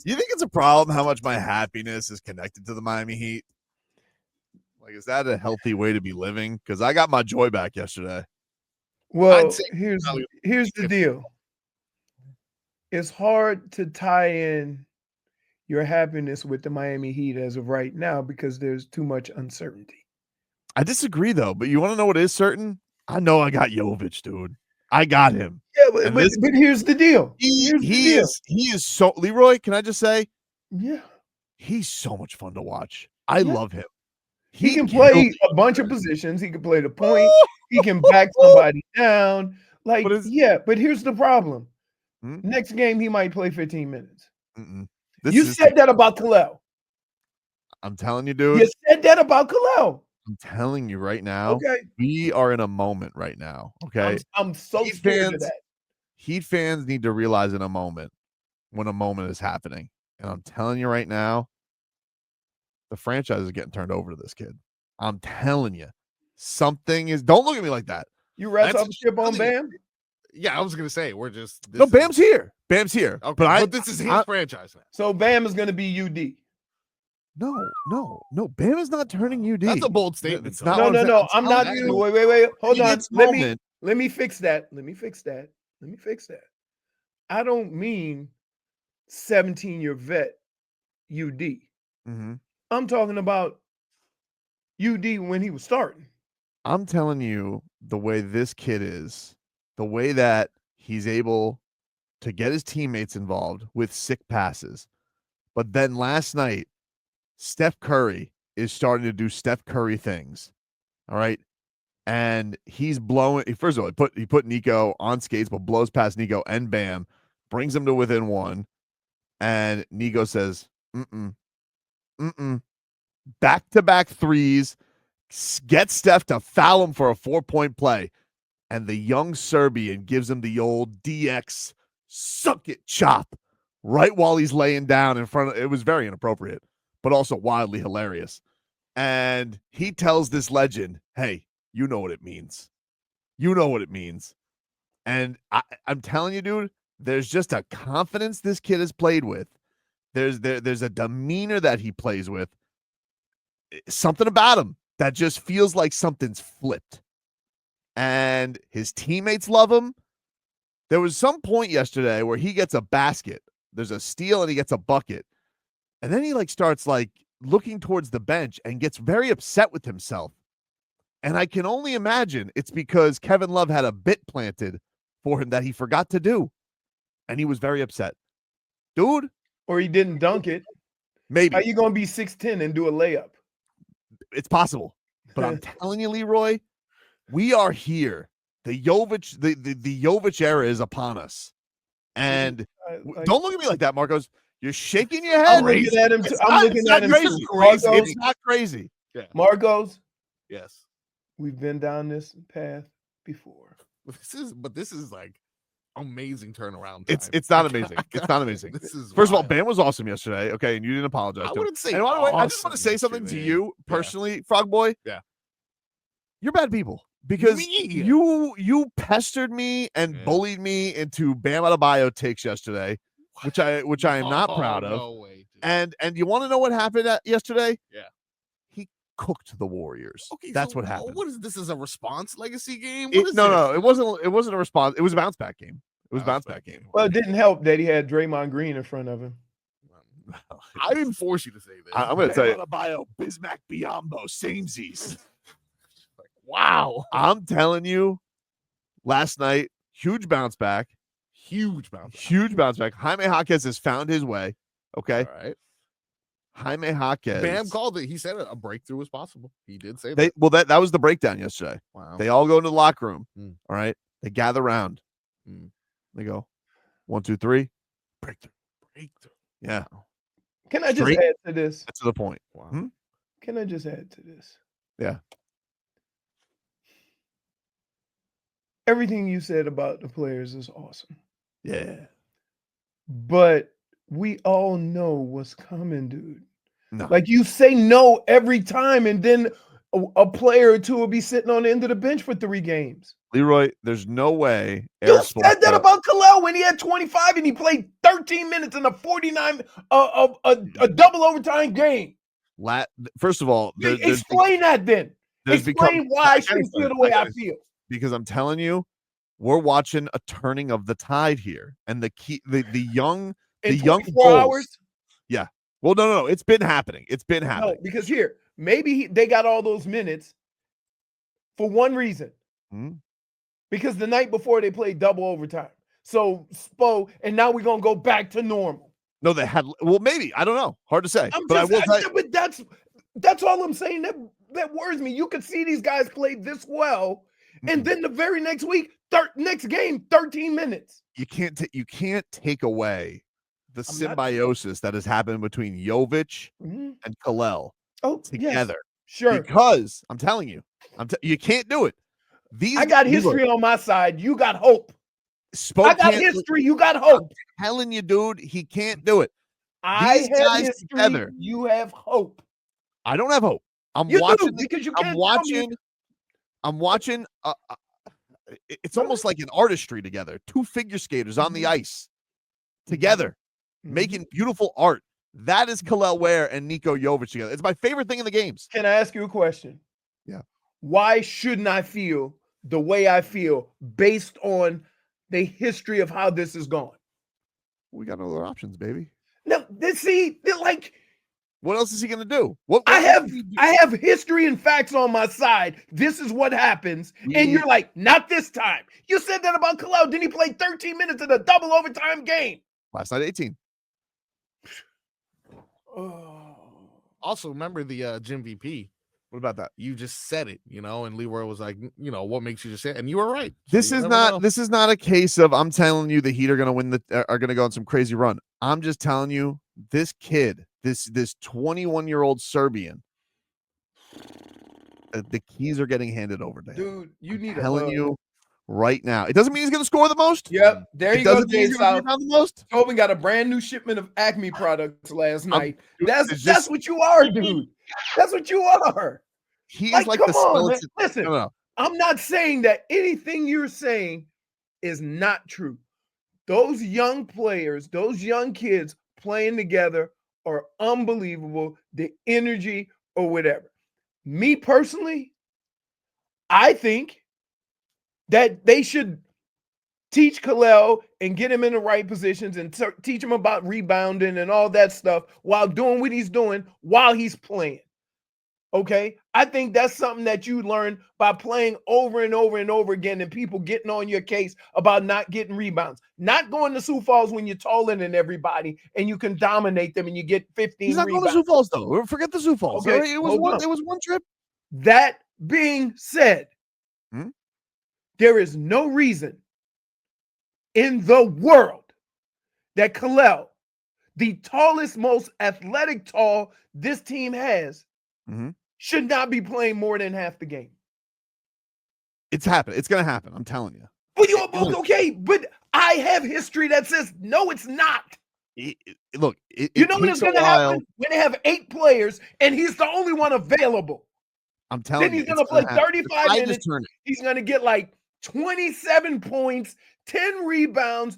You think it's a problem how much my happiness is connected to the Miami Heat? Like, is that a healthy way to be living? Because I got my joy back yesterday. Well, here's the deal. It's hard to tie in your happiness with the Miami Heat as of right now because there's too much uncertainty. I disagree, though. But you want to know what is certain? I know I got Jovic, dude. I got him. Yeah, but here's the deal. He is so Leroy. Can I just say? Yeah, he's so much fun to watch. I love him. He can play a bunch of positions. He can play the point. He can back somebody down. Like, but here's the problem. Next game, he might play 15 minutes. You said that about Kalel. I'm telling you, dude. You said that about Kalel. I'm telling you right now. Okay. We are in a moment right now. Okay. I'm so scared of that. Heat fans need to realize in a moment when a moment is happening. And I'm telling you right now, the franchise is getting turned over to this kid. I'm telling you. Something is. Don't look at me like that. You rest up ship on Bam? Yeah, I was going to say, we're just. No, Bam's here. Bam's here. Okay, but this is his franchise now. So Bam is going to be UD. No. Bam is not turning UD. That's a bold statement. It's not no. I'm not. Wait. Hold on. Let me fix that. Let me fix that. I don't mean 17-year vet UD. Mm-hmm. I'm talking about UD when he was starting. I'm telling you, the way this kid is, the way that he's able to get his teammates involved with sick passes. But then last night, Steph Curry is starting to do Steph Curry things. All right. And he's blowing. First of all, he put Nico on skates, but blows past Nico and Bam, brings him to within one. And Nico says, back-to-back threes, gets Steph to foul him for a 4-point play. And the young Serbian gives him the old DX suck it chop right while he's laying down in front of it. Was very inappropriate, but also wildly hilarious. And he tells this legend, hey, you know what it means. You know what it means. And I'm telling you, dude, there's just a confidence this kid has played with. There's a demeanor that he plays with. Something about him that just feels like something's flipped. And his teammates love him. There was some point yesterday where he gets a basket. There's a steal and he gets a bucket. And then he starts looking towards the bench and gets very upset with himself. And I can only imagine it's because Kevin Love had a bit planted for him that he forgot to do. And he was very upset. Dude. Or he didn't dunk it. Maybe. How you going to be 6'10" and do a layup? It's possible. But I'm telling you, Leroy, we are here. The Jovic, the Jovic era is upon us. And don't look at me like that, Marcos. You're shaking your head. I'm looking at him too. It's not crazy. Yeah. Marcos. Yes. We've been down this path before. This is amazing turnaround time. It's not amazing. It's not amazing. First of all, Bam was awesome yesterday. Okay, and you didn't apologize. I wouldn't say. And by the way, I just want to say something to you personally, Frog Boy. Yeah. You're bad people because you pestered me and bullied me into Bam Adebayo takes yesterday, which I am not proud of. No way, and you want to know what happened yesterday? Yeah. He cooked the Warriors. Okay, that's what happened. What is this? Is a response legacy game? No, it wasn't. It wasn't a response. It was a bounce back game. It was a bounce back game. Well, it didn't help that he had Draymond Green in front of him. I didn't force you to say this. I'm going to tell you. Adebayo, Bismack Biyombo, samesies. Wow. I'm telling you, last night, huge bounce back. Huge bounce back. Jaime Jaquez has found his way. Okay. All right. Jaime Jaquez. Bam called it. He said a breakthrough was possible. He did say that. That was the breakdown yesterday. Wow. They all go into the locker room. All right. They gather around. They go 1, 2, 3. Breakthrough. Yeah. Can I just add to this? That's to the point. Wow. Can I just add to this? Yeah. Everything you said about the players is awesome. Yeah. But we all know what's coming, dude. No. Like you say no every time, and then a player or two will be sitting on the end of the bench for 3 games. Leroy, there's no way. You said that about Kalel when he had 25 and he played 13 minutes in a 49 a double overtime game. First of all, explain that then. Explain why I shouldn't feel the way I feel. Because I'm telling you, we're watching a turning of the tide here, and the young hours. Yeah. Well, no, it's been happening. It's been happening. No, because here maybe they got all those minutes for one reason. Because the night before they played double overtime. So Spo, and now we're gonna go back to normal. No, they had. Well, maybe I don't know. Hard to say. But that's all I'm saying. That worries me. You could see these guys play this well, and then the very next week, next game, 13 minutes. You can't take away the symbiosis that has happened between Jovic and Kalel together. Yes, sure. Because I'm telling you, you can't do it. I got history on my side. You got hope. I got history. You got hope. I'm telling you, dude, he can't do it. I have history. Together, you have hope. I don't have hope. I'm watching. It's almost like an artistry together. 2 figure skaters on the ice together, making beautiful art. That is Kalel Ware and Nikola Jović together. It's my favorite thing in the games. Can I ask you a question? Yeah. Why shouldn't I feel the way I feel based on the history of how this is going? We got other options, baby. No, what else is he going to do? I have history and facts on my side. This is what happens. And you're like, not this time. You said that about Kalel. Didn't he play 13 minutes in a double overtime game? Last night, 18. Also, remember the Jim VP. What about that? You just said it, and Leroy was like, what makes you just say it? And you were right. This is not a case of I'm telling you the Heat are going to go on some crazy run. I'm just telling you this kid, this 21-year-old Serbian, the keys are getting handed over to him. Dude, you need I'm telling you right now. It doesn't mean he's going to score the most. Yep, there you go. He's going to the most. Tobin got a brand new shipment of Acme products last night. That's what you are, dude. That's what you are. He's like come the on, listen. No. I'm not saying that anything you're saying is not true. Those young players, those young kids playing together are unbelievable. The energy or whatever. Me personally, I think that they should teach Kalel and get him in the right positions and teach him about rebounding and all that stuff while doing what he's doing while he's playing. Okay? I think that's something that you learn by playing over and over and over again and people getting on your case about not getting rebounds. Not going to Sioux Falls when you're taller than everybody and you can dominate them and you get 15 He's not rebounds. going to Sioux Falls, though. Forget the Sioux Falls. Okay, it was one trip. That being said, there is no reason in the world that Kalel, the tallest, most athletic tall this team has, should not be playing more than half the game. It's happening. It's going to happen. I'm telling you. But I have history that says, no, it's not. Look, you know what's going to happen when they have 8 players and he's the only one available. I'm telling you. Then he's going to play 35 minutes. He's going to get like 27 points, 10 rebounds,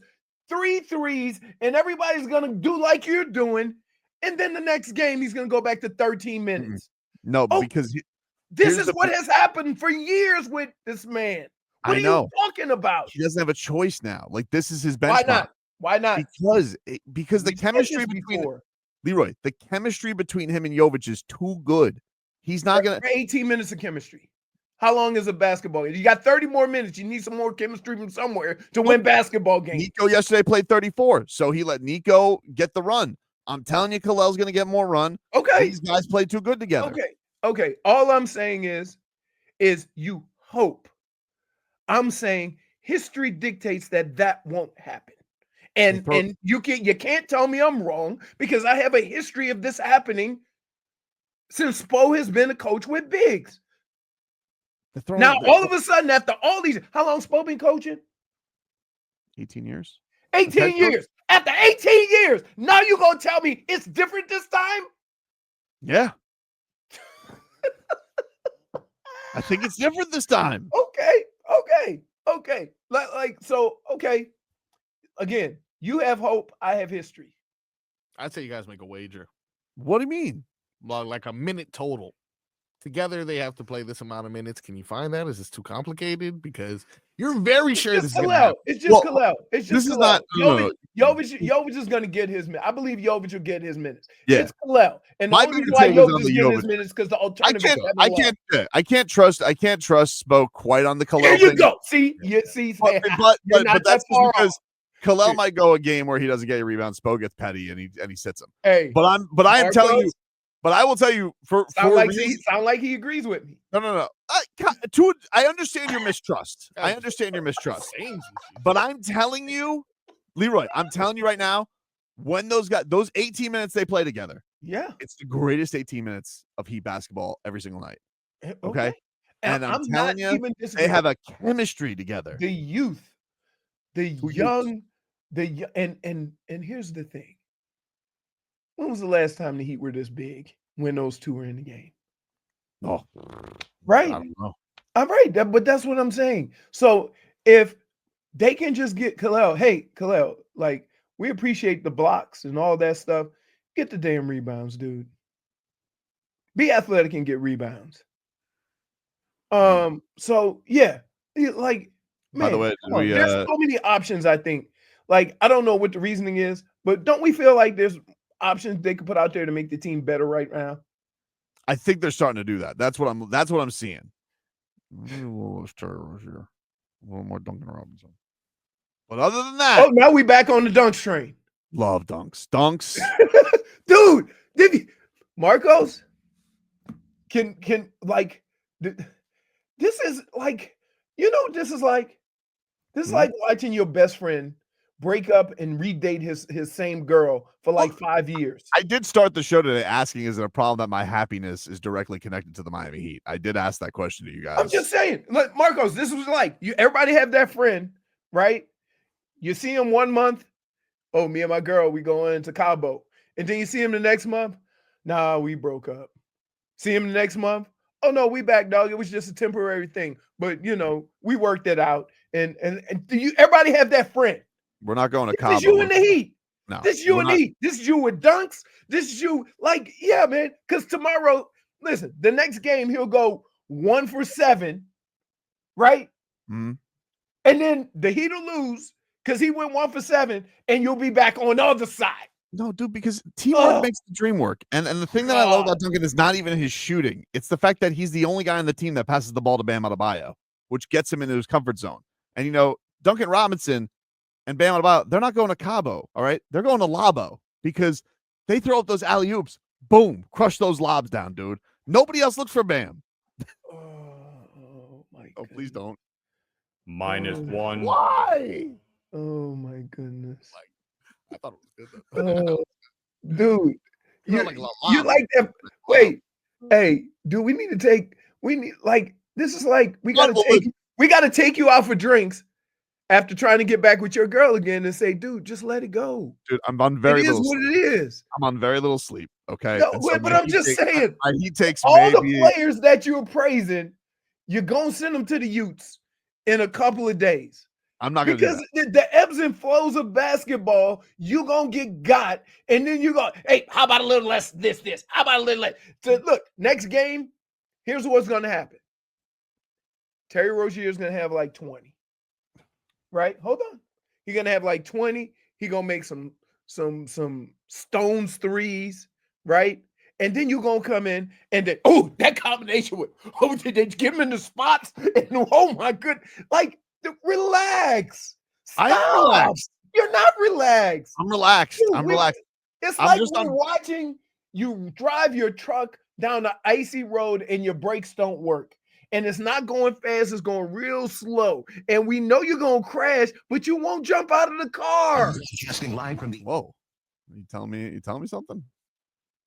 3 threes, and everybody's going to do like you're doing. And then the next game, he's going to go back to 13 minutes. No, because this is what has happened for years with this man. What are you talking about? He doesn't have a choice now. Like, this is his benchmark. Why not? Because the chemistry between Leroy, the chemistry between him and Jovic is too good. He's not going to 18 minutes of chemistry. How long is a basketball game? You got 30 more minutes. You need some more chemistry from somewhere to win basketball games. Nico yesterday played 34, so he let Nico get the run. I'm telling you, Kalel's going to get more run. Okay. These guys play too good together. Okay. All I'm saying is you hope. I'm saying history dictates that won't happen. And you can't tell me I'm wrong because I have a history of this happening since Spo has been a coach with bigs. Now, all of a sudden, after all these, how long Spo been coaching? 18 years. 18 years. After 18 years, now you're going to tell me it's different this time? Yeah. I think it's different this time. Okay. Okay. Again, you have hope. I have history. I'd say you guys make a wager. What do you mean? Like a minute total. Together, they have to play this amount of minutes. Can you find that? Is this too complicated? Because you're very sure this is going to happen. It's just Kalel. It's just this Kalel. is not Jovic is going to get his minutes. I believe Jovic will get his minutes. Yeah. It's Kalel. And the only reason why Jovic is getting his minutes because the alternative. I can't trust Spo quite on the Kalel thing. There you go. But that's because Kalel might go a game where he doesn't get a rebound. Spo gets petty and he sits him. Hey, but I am telling you. But I will tell you, sound like he agrees with me. No. I understand your mistrust. But I'm telling you, Leroy, I'm telling you right now, when those 18 minutes they play together, it's the greatest 18 minutes of Heat basketball every single night. Okay? And I'm telling you, they have a chemistry together. The youth, and here's the thing. When was the last time the Heat were this big when those two were in the game? Oh, right. I don't know. I'm right. But that's what I'm saying. So if they can just get Kalel, hey, Kalel, like we appreciate the blocks and all that stuff. Get the damn rebounds, dude. Be athletic and get rebounds. So yeah, like man, by the way, there's so many options, I think. Like, I don't know what the reasoning is, but don't we feel like there's options they could put out there to make the team better right now? I think they're starting to do that. That's what I'm seeing. A little more Duncan Robinson. But other than that, now we back on the dunks train. Love dunks. Dude, Marcos can like this is like, this is like watching your best friend break up and redate his same girl for like 5 years. I did start the show today asking, is it a problem that my happiness is directly connected to the Miami Heat? I did ask that question to you guys. I'm just saying, look, Marcos, this was like everybody have that friend, right? You see him 1 month, oh, me and my girl, we going to Cabo. And then you see him the next month, nah, we broke up. See him the next month, oh no, we back, dog. It was just a temporary thing. But we worked it out. And everybody have that friend. We're not going to Cabo. This is you in the Heat. No, this is you in the Heat. This is you with dunks. This is you, like, yeah, man. Because tomorrow, listen, the next game he'll go 1 for 7, right? Mm-hmm. And then the Heat will lose because he went 1 for 7, and you'll be back on the other side. No, dude, because teamwork makes the dream work. And the thing that I love about Duncan is not even his shooting. It's the fact that he's the only guy on the team that passes the ball to Bam Adebayo, which gets him into his comfort zone. And, Duncan Robinson and Bam Adebayo, they're not going to Cabo, all right? They're going to Labo because they throw up those alley-oops. Boom, crush those lobs down, dude. Nobody else looks for Bam. Oh, my God. Oh, please don't. -1. Why? Oh, my goodness. I thought it was good, though. Dude. You like that? Wait. Hey, dude, we need, this is like, we got to take you out for drinks after trying to get back with your girl again and say, dude, just let it go. Dude, I'm on very little sleep. It is. I'm on very little sleep, okay? No, but I'm just saying, he takes all the players that you're praising, you're going to send them to the Utes in a couple of days. I'm not going to do that. Because the ebbs and flows of basketball, you're going to get got, and then you go, hey, how about a little less this? How about a little less? So look, next game, here's what's going to happen. Terry Rozier is going to have like 20. Right? Hold on. He's going to have like 20. He's going to make some stones threes, right? And then you're going to come in and then, that combination with, did they get him in the spots? And oh my goodness. Like, relax. Stop. I'm relaxed. You're not relaxed. I'm relaxed. Dude, I'm relaxed. It's like we're watching you drive your truck down the icy road and your brakes don't work. And it's not going fast, it's going real slow. And we know you're going to crash, but you won't jump out of the car. Whoa. You telling me something?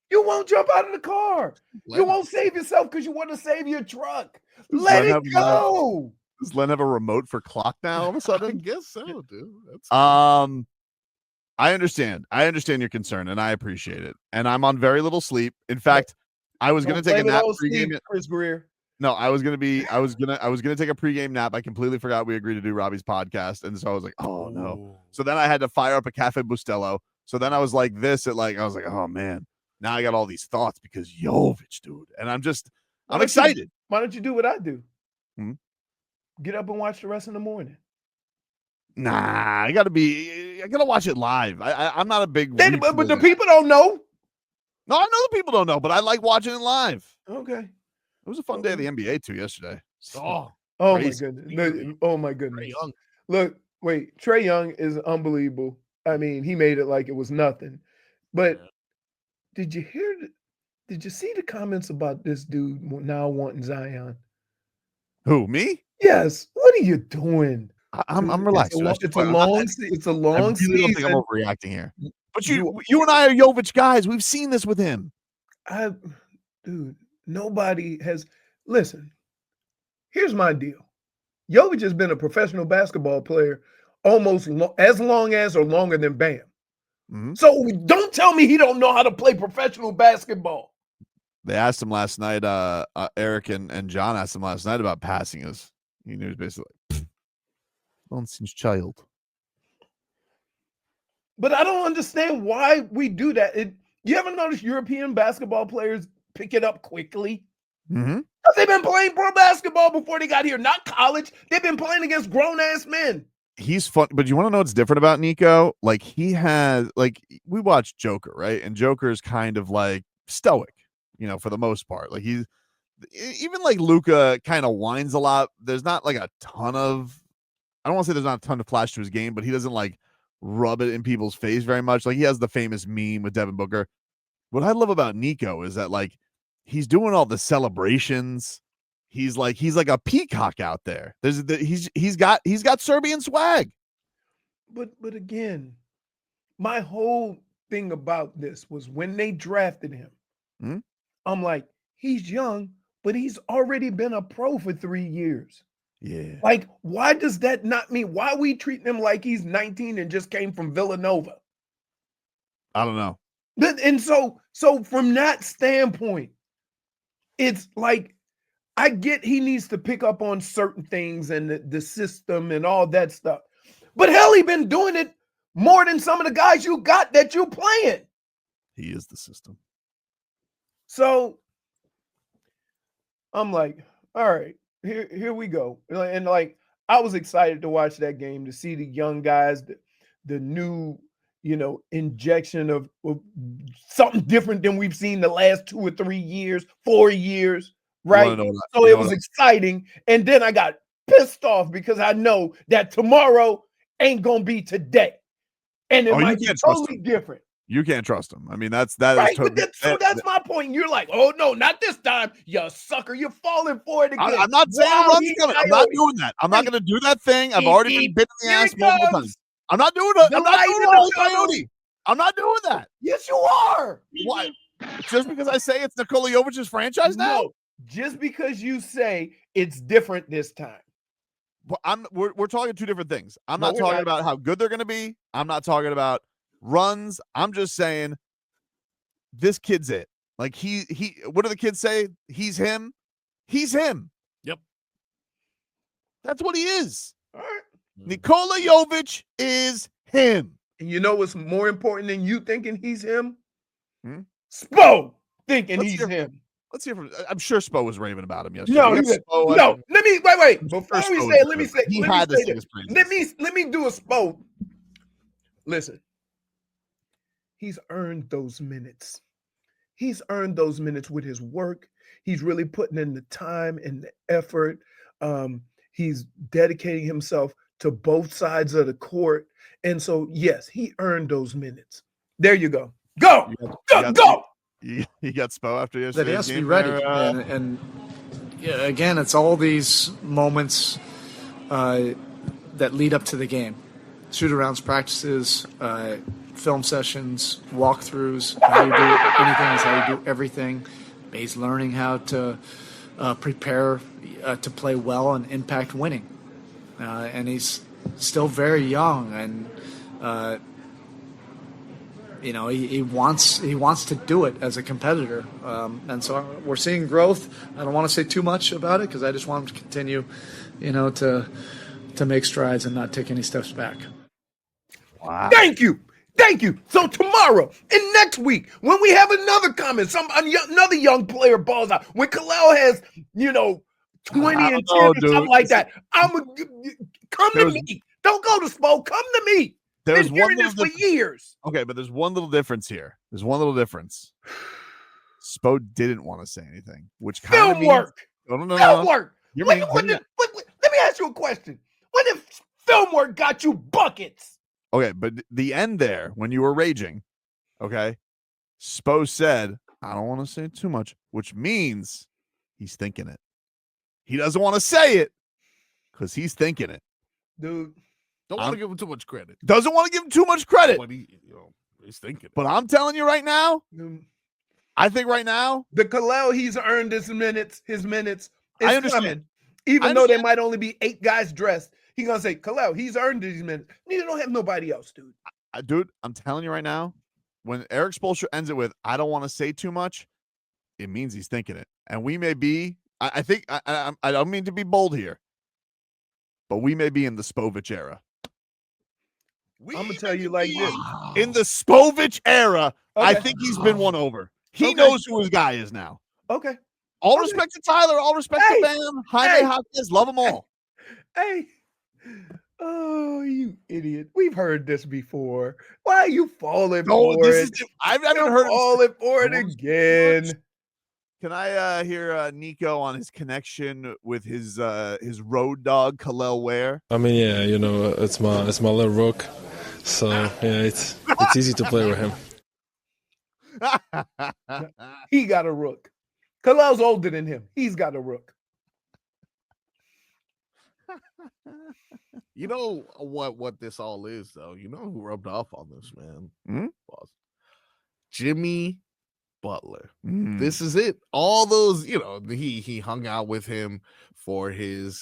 You won't jump out of the car. You won't save yourself because you want to save your truck. Let it go. Does Len have a remote for clock now all of a sudden? I guess so, dude. I understand. I understand your concern, and I appreciate it. And I'm on very little sleep. In fact, I was going to take a nap pregame. Chris Greer. No, I was gonna take a pregame nap. I completely forgot we agreed to do Robbie's podcast, and so I was like, oh no. So then I had to fire up a Cafe Bustelo. So then I was like this I was like, oh man, now I got all these thoughts because Jovic, dude, and I'm excited. Why don't you do what I do? Hmm? Get up and watch the rest in the morning. Nah, I gotta watch it live. I'm not a big. But the people don't know. No, I know the people don't know, but I like watching it live. Okay. It was a fun day of the NBA too yesterday. Oh crazy. my goodness. Oh my goodness. Trae Young. Look, wait, Trae Young is unbelievable. I mean, he made it like it was nothing. But did you see the comments about this dude now wanting Zion? Who, me? Yes. What are you doing? I'm relaxed. It's a long I season. don't think I'm overreacting here. But you and I are Jovic guys. We've seen this with him. Dude, nobody has. Listen, here's my deal. Jovic has been a professional basketball player almost as long as or longer than Bam. Mm-hmm. So don't tell me he don't know how to play professional basketball. They asked him last night, Eric and John asked him last night about passing us. He was basically like, nonsense child. But I don't understand why we do that. You ever notice European basketball players pick it up quickly? Mm-hmm. Because they've been playing pro basketball before they got here, not college. They've been playing against grown-ass men. He's fun, but you want to know what's different about Nico? Like, he has, like, we watched Joker, right? And Joker's kind of like stoic, for the most part. Like, he's even like Luka kind of whines a lot. There's not like a ton of, I don't want to say there's not a ton of flash to his game, but he doesn't like rub it in people's face very much. Like, he has the famous meme with Devin Booker. What I love about Nico is that, like, he's doing all the celebrations. He's like a peacock out there. He's got Serbian swag. But again, my whole thing about this was when they drafted him, I'm like, he's young, but he's already been a pro for 3 years. Yeah. Like, why does that not mean, why we treating him like he's 19 and just came from Villanova? I don't know. And so from that standpoint, it's like, I get he needs to pick up on certain things and the system and all that stuff. But hell, he been doing it more than some of the guys you got that you're playing. He is the system. So I'm like, all right, here we go. And like, I was excited to watch that game, to see the young guys, the new, injection of something different than we've seen the last 2 or 3 years, 4 years. Right. So it was exciting. And then I got pissed off because I know that tomorrow ain't going to be today. And it might be totally different. You can't trust him. I mean, that's right. So that's my point. You're like, oh, no, not this time. You sucker. You're falling for it again. I'm not saying run's coming. I'm not doing that. I'm not going to do that thing. I've already been bitten in the ass multiple times. I'm not doing it. I'm not doing it, Coyote. I'm not doing that. Yes, you are. Why? Just because I say it's Nikola Jovic's franchise now? No. Just because you say it's different this time. But we're talking two different things. I'm not talking about how good they're going to be. I'm not talking about runs. I'm just saying this kid's it. Like he what do the kids say? He's him. He's him. Yep. That's what he is. All right. Nikola Jović is him. And you know what's more important than you thinking he's him? Spo thinking he's him. Let's hear from. I'm sure Spo was raving about him yesterday. No. Let me wait. Before we say it, let me say. He had this. Let me do a Spo. Listen, he's earned those minutes. He's earned those minutes with his work. He's really putting in the time and the effort. He's dedicating himself to both sides of the court, and so yes, he earned those minutes. There you go. Go. You got Spo after yesterday. That he has to be ready. And yeah, again, it's all these moments that lead up to the game. Shoot-arounds, practices, film sessions, walkthroughs. How you do anything is how you do everything. He's learning how to prepare to play well and impact winning. And he's still very young. And he wants to do it as a competitor, and so we're seeing growth. I don't want to say too much about it because I just want him to continue, to make strides and not take any steps back. Wow. Thank you. So tomorrow and next week, when we have another comment, another young player balls out, when Kalel has 20 and 10 or something like that, come to me. Don't go to Spo. Come to me. There's been hearing this for years. Okay, but there's one little difference here. Spo didn't want to say anything, which kind of means work. No. Film work. Let me ask you a question. What if film work got you buckets? Okay, but the end there, when you were raging, okay, Spo said, I don't want to say too much, which means he's thinking it. He doesn't want to say it because he's thinking it. Dude. Don't want to give him too much credit. Doesn't want to give him too much credit. But he's thinking it. But I'm telling you right now, I think right now, the Kalel he's earned his minutes is I understand. coming. Even though there might only be 8 guys dressed, he's going to say, Kalel, he's earned these minutes. Neither don't have nobody else, dude. Dude, I'm telling you right now, when Eric Spoelstra ends it with, I don't want to say too much, it means he's thinking it. And we may be, I think, I don't mean to be bold here, but we may be in the Spovic era. I'm going to tell you like this. In the Spovic era, I think he's been won over. He knows who his guy is now. Okay. All respect to Tyler. All respect to Bam. Jaime Hopkins. Love them all. Hey. Oh, you idiot. We've heard this before. Why are you falling for it? I haven't heard falling for it again. Can I hear Nico on his connection with his road dog, Kalel Ware? I mean, yeah, it's my little rook. So, yeah, it's easy to play with him. He got a rook. Kalel's older than him. He's got a rook. You know what this all is, though? You know who rubbed off on this, man? Jimmy Butler. This is it. All those, he hung out with him for his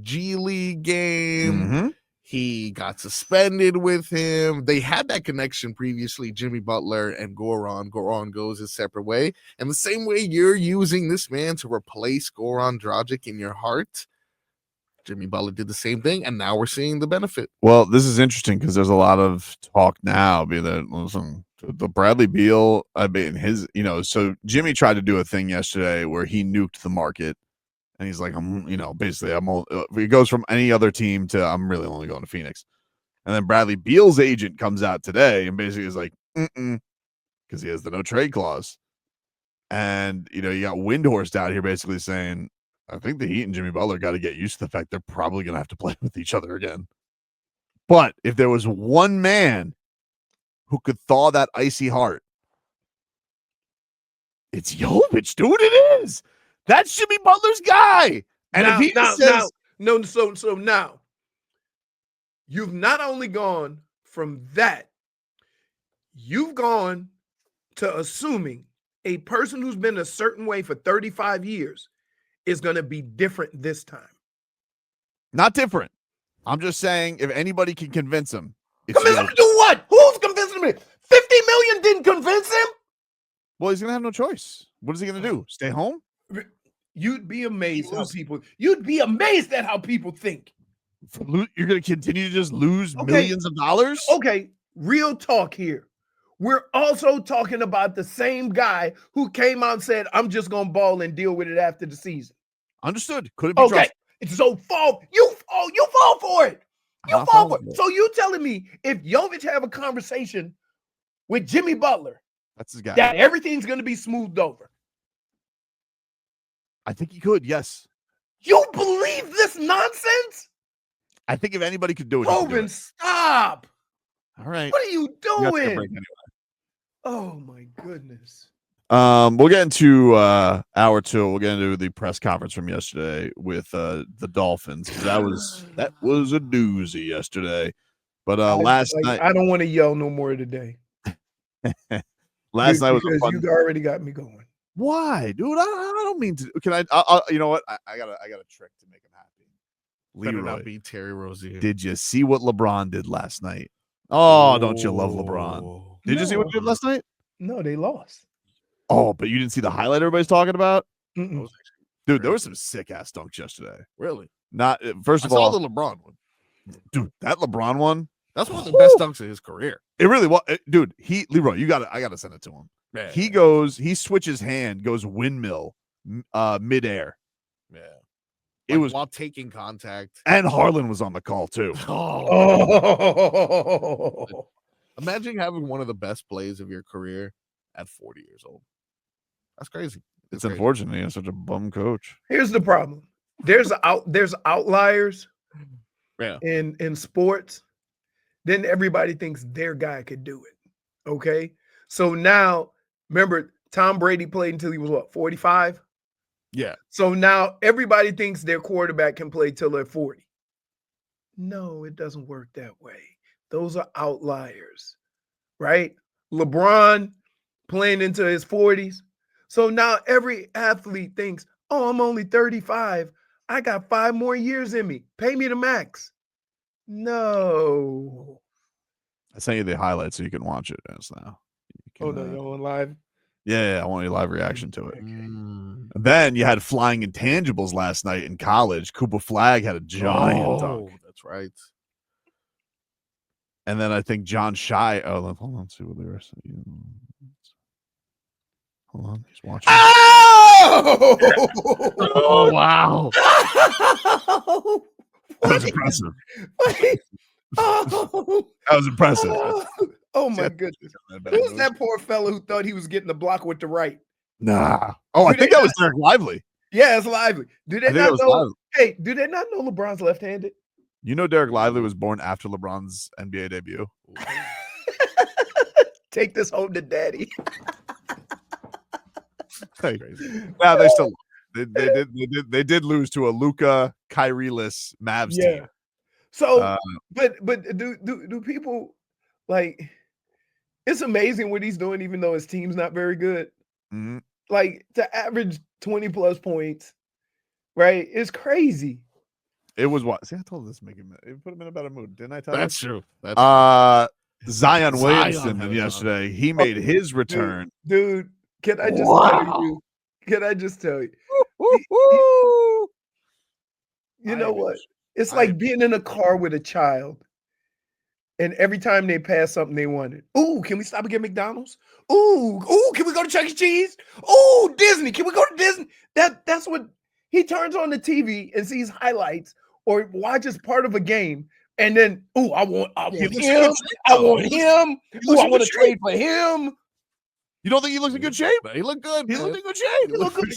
G League game. He got suspended with him. They had that connection previously, Jimmy Butler and Goran. Goran goes his separate way. And the same way you're using this man to replace Goran Dragic in your heart, Jimmy Butler did the same thing, and now we're seeing the benefit. Well, this is interesting because there's a lot of talk now. The Bradley Beal, so Jimmy tried to do a thing yesterday where he nuked the market. And he's like, he goes from any other team to I'm really only going to Phoenix. And then Bradley Beal's agent comes out today and basically is like, because he has the no trade clause. And, you got Windhorst out here basically saying, I think the Heat and Jimmy Butler got to get used to the fact they're probably going to have to play with each other again. But if there was one man who could thaw that icy heart, it's Jović, dude. It is. That's Jimmy Butler's guy. And if he says so now you've not only gone from that, you've gone to assuming a person who's been a certain way for 35 years is going to be different this time. Not different. I'm just saying if anybody can convince him. Convince him to do what? Who's convincing me? 50 million didn't convince him? Well, he's going to have no choice. What is he going to do? Stay home? You'd be amazed at how people think. You're going to continue to just lose millions of dollars? Okay, real talk here. We're also talking about the same guy who came out and said, I'm just going to ball and deal with it after the season. Understood. Couldn't be trusted. So you fall for it. You fall for it. So you telling me if Jović have a conversation with Jimmy Butler, that's his guy, that everything's going to be smoothed over? I think he could, yes. You believe this nonsense? I think if anybody could do it, Robin, stop. All right. What are you doing? Oh, my goodness. We'll get into hour 2. We'll get into the press conference from yesterday with the Dolphins. That was a doozy yesterday. But last night, I don't want to yell no more today. Last night was because you already got me going. Why, dude? I don't mean to. Can I? You know what? I got a trick to make him happy. Leroy, better not be Terry Rozier. Did you see what LeBron did last night? Oh, don't you love LeBron? Did you see what he did last night? No, they lost. Oh, but you didn't see the highlight everybody's talking about? Mm-mm. Dude, there were some sick ass dunks yesterday. Really? Not first of I all, saw the LeBron one. dude, that LeBron one. That's one of the best dunks of his career. It really was, dude. Leroy, I gotta send it to him. Yeah. He switches hand, goes windmill, midair. Yeah. It was while taking contact. And Harlan was on the call too. Oh. Imagine having one of the best plays of your career at 40 years old. That's crazy. It's unfortunate he has such a bum coach. Here's the problem. There's outliers Yeah. in sports. Then everybody thinks their guy could do it. Okay. So now, remember, Tom Brady played until he was what, 45? Yeah. So now everybody thinks their quarterback can play till they're 40. No, it doesn't work that way. Those are outliers, right? LeBron playing into his 40s. So now every athlete thinks, oh, I'm only 35. I got 5 more years in me. Pay me the max. No. I sent you the highlights so you can watch it as now. Oh, no, you're on live? Yeah, I want a live reaction to it. Okay. And then you had flying intangibles last night in college. Cooper Flagg had a giant dunk. That's right. And then I think John Shai. Oh, hold on. Let's see what the rest of you. Hold on. He's watching. Oh, wow. That was impressive. Oh. That was impressive. Oh my goodness. Who's that poor fellow who thought he was getting the block with the right? Nah. Oh, I think that was Derek Lively. Yeah, it's Lively. Do they not know? Lively. Hey, do they not know LeBron's left-handed? You know Derek Lively was born after LeBron's NBA debut. Take this home to daddy. Nah, they still they did lose to a Luka Kyrie-less Mavs team. So, but do people like? It's amazing what he's doing, even though his team's not very good. Mm-hmm. Like to average 20 plus points, right? It's crazy. It was what? See, I told this make him put him in a better mood, didn't I? Tell That's true. Zion Williamson yesterday. He made his return. Dude, can I just tell you? Can I just tell you? You know what? It's like being in a car with a child, and every time they pass something they wanted. Ooh, can we stop and get McDonald's? Ooh, can we go to Chuck E. Cheese? Ooh, Disney. Can we go to Disney? That's what he turns on the TV and sees highlights or watches part of a game, and then I want him. I want him. Ooh, I want to trade for him. You don't think he looks in good shape? He looked good. He looked in good shape.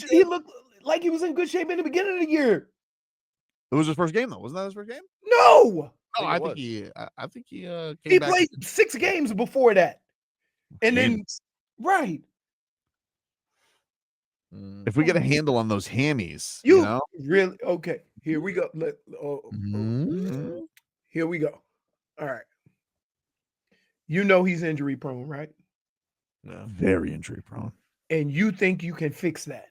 He looked like he was in good shape in the beginning of the year. It was his first game, though. Wasn't that his first game? No. I think he came He back. played 6 games before that. And then right. If we get a handle on those hammies, You you know? really okay. Here we go. Here we go. All right. You know he's injury prone, right? Yeah. Very injury prone. And you think you can fix that.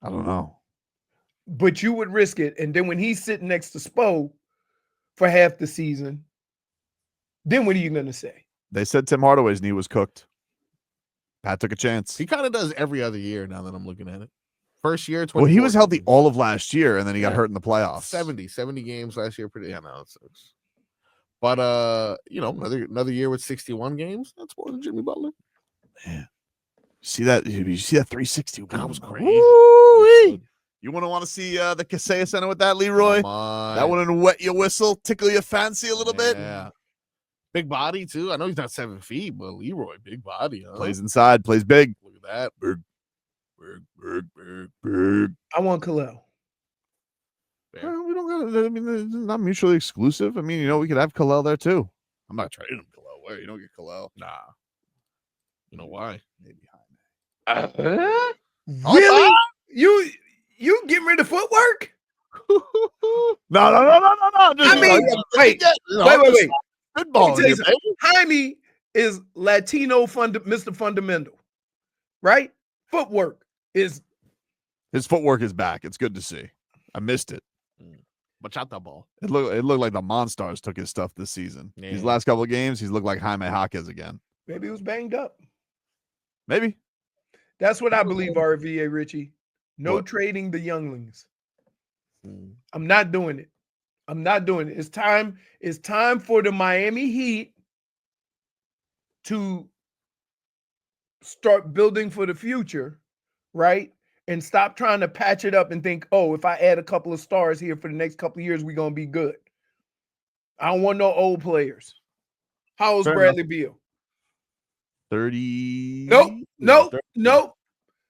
I don't know. But you would risk it. And then when he's sitting next to Spo for half the season, then what are you going to say? They said Tim Hardaway's knee was cooked. Pat took a chance. He kind of does every other year now that I'm looking at it. First year, well, he was healthy all of last year, and then he got hurt in the playoffs. 70 games last year. Pretty, no, it sucks. But another year with 61 games. That's more than Jimmy Butler. Yeah. See that? You see that 360? That was crazy. You want to see the Kaseya Center with that, Leroy? That wouldn't wet your whistle, tickle your fancy a little bit. Yeah. Big body too. I know he's not 7 feet, but Leroy, big body. Huh? Plays inside, plays big. Look at that. Big. I want Khalil. We don't got. I mean, it's not mutually exclusive. I mean, we could have Khalil there too. I'm not trading him Khalil. Where you don't get Khalil? Nah. You know why? Maybe Really? You getting rid of footwork? No. I mean, wait. Football. Jaime is Latino Mr. Fundamental, right? Footwork is. His footwork is back. It's good to see. I missed it. Bachata ball. It looked like the Monstars took his stuff this season. Yeah. These last couple of games, he's looked like Jaime Jaquez again. Maybe he was banged up. Maybe. That's what I believe, RVA Richie. No What? trading the younglings. I'm not doing it. I'm not doing it. It's time for the Miami Heat to start building for the future, right? And stop trying to patch it up and think, oh, if I add a couple of stars here for the next couple of years, we're going to be good. I don't want no old players. How old's Bradley Beal? 30. Nope.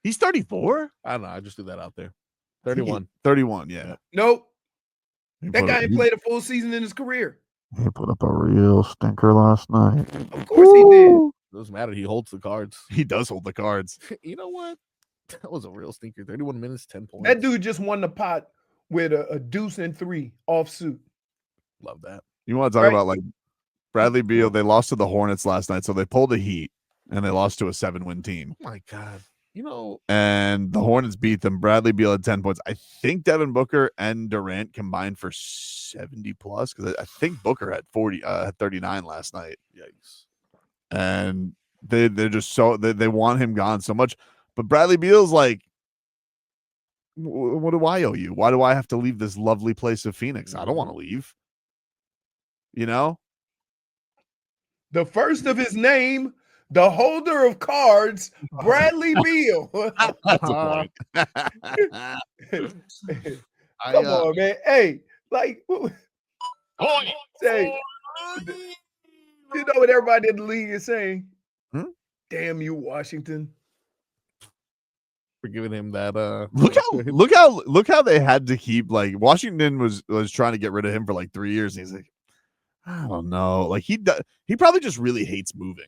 He's 34? I don't know. I just threw that out there. 31. 31, yeah. Nope. That guy ain't played a full season in his career. He put up a real stinker last night. Of course he did. Doesn't matter. He holds the cards. He does hold the cards. You know what? That was a real stinker. 31 minutes, 10 points. That dude just won the pot with a deuce and 3 off suit. Love that. You want to talk about like Bradley Beal? They lost to the Hornets last night, so they pulled the Heat and they lost to a 7-win team. Oh my God. You know, and the Hornets beat them. Bradley Beal had 10 points. I think Devin Booker and Durant combined for 70 plus because I think Booker had 39 last night. Yikes. And they're just so they want him gone so much. But Bradley Beal's like, what do I owe you? Why do I have to leave this lovely place of Phoenix? I don't want to leave. You know? The first of his name, the holder of cards, Bradley Beal. That's a point. Come on, man. Hey, like, say, you know what everybody in the league is saying? Damn you, Washington. For giving him that look how they had to keep, like, Washington was trying to get rid of him for like 3 years, and he's like, I don't know. Like he probably just really hates moving.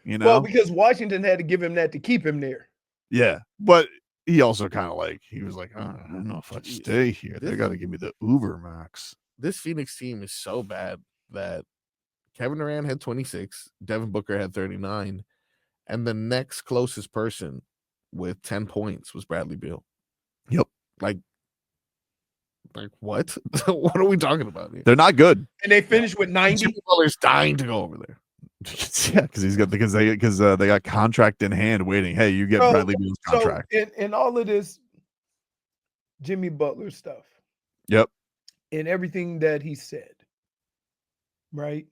You know? Well, because Washington had to give him that to keep him there. Yeah, but he also kind of like, he was like, I don't know if I'd stay here. They got to give me the Uber max. This Phoenix team is so bad that Kevin Durant had 26, Devin Booker had 39, and the next closest person with 10 points was Bradley Beal. Yep. Like what? What are we talking about here? They're not good. And they finished with 90. Jimmy Butler's dying to go over there. Yeah, because they got contract in hand waiting. Hey, you get Bradley Beal's contract. So in all of this Jimmy Butler stuff. Yep. And everything that he said, right?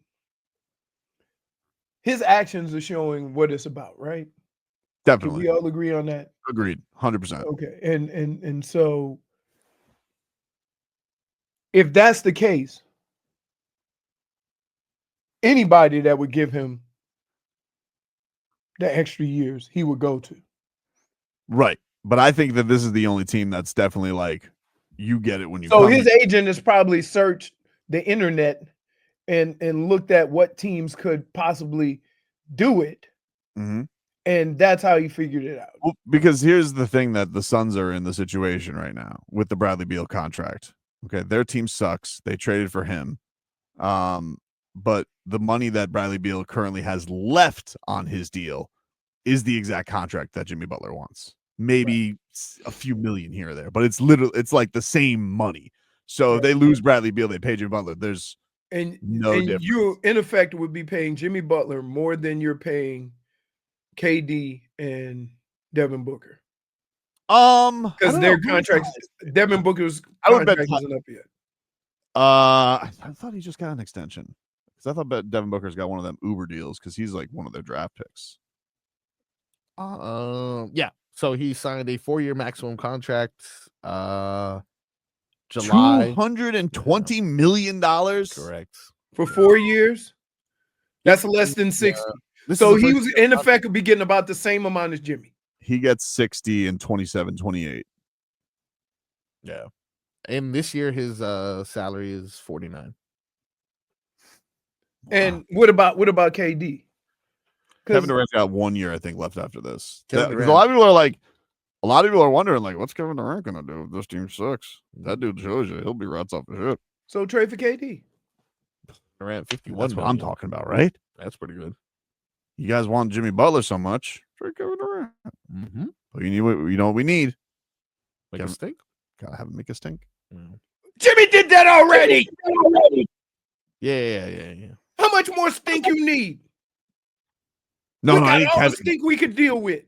His actions are showing what it's about, right? Definitely. Can we all agree on that? Agreed. 100%. Okay. And so if that's the case, anybody that would give him the extra years, he would go to. Right. But I think that this is the only team that's definitely like, you get it when you So come his in. agent has probably searched the internet and looked at what teams could possibly do it. Mm-hmm. And that's how he figured it out. Well, because here's the thing that the Suns are in the situation right now with the Bradley Beal contract. Okay, their team sucks. They traded for him. But the money that Bradley Beal currently has left on his deal is the exact contract that Jimmy Butler wants. Maybe a few million here or there, but it's like the same money. So if they lose Bradley Beal, they pay Jimmy Butler. There's no difference. You, in effect, would be paying Jimmy Butler more than you're paying KD and Devin Booker. Because their contracts, Devin Booker's contract isn't up yet. I thought he just got an extension. Because I thought Devin Booker's got one of them Uber deals because he's like one of their draft picks. Yeah. So he signed a 4-year maximum contract. July. $220 million. Correct. For 4 years? That's less than 60. So he was in effect could be getting about the same amount as Jimmy. He gets 60 and 27, 28. Yeah. And this year his salary is 49. And what about KD? Kevin Durant's got 1 year, I think, left after this. A lot of people are wondering, like, what's Kevin Durant gonna do if this team sucks? That dude shows you he'll be rats off the ship. So trade for KD. Durant 51. That's what I'm talking about, right? That's pretty good. You guys want Jimmy Butler so much? Trade Kevin Durant. Mm-hmm. But you know what we need? Make a stink. Gotta have him make a stink. Jimmy did that already. Yeah. How much more stink you need? No, what no, I that need all Kevin. think we could deal with.